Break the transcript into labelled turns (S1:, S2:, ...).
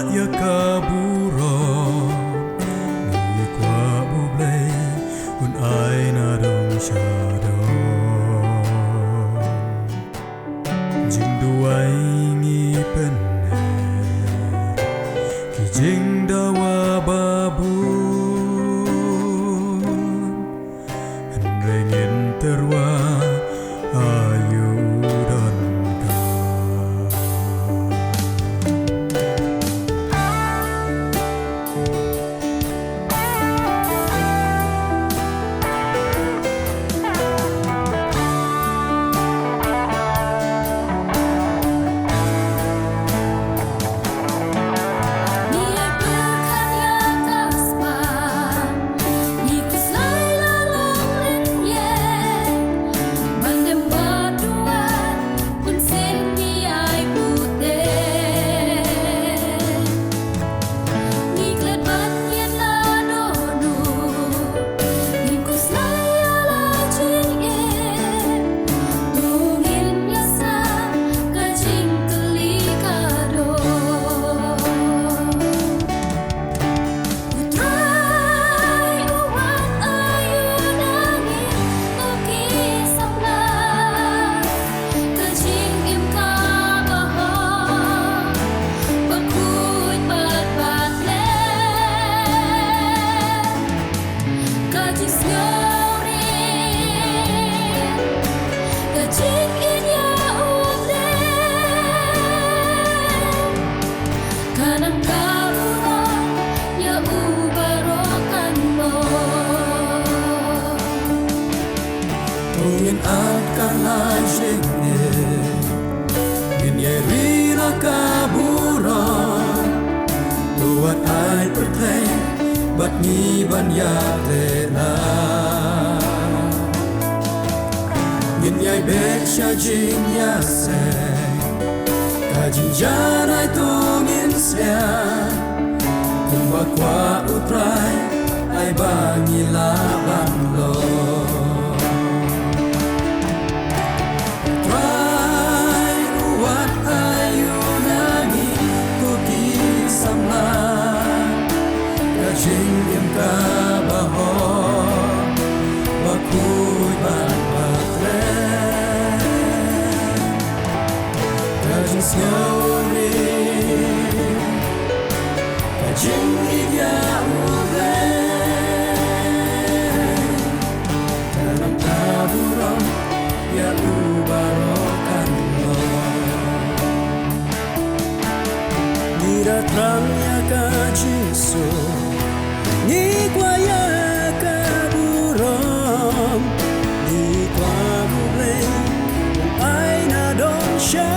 S1: ya kaburo ni kwa bublay un ai na dong shadong jing duai ngi pen ki jing dawa babu rengin terwa ayu don ka Ngin at kalajing ngin yerina kaburan tuat ai pertay bat ni ban ya tena ngin yai bek sha jing ya se ka jing janai tu ngin sia kumba kwa utrai ai ba ni la ban lo Jing em ka ba ho ba kui ban ba tre ka jing snow ni ka jing i ya u re ka nam ta bu ram ya u ba ro kan lo mira trang ya ka jing so ni qua ya kaburom ni qua bublay ai na don sha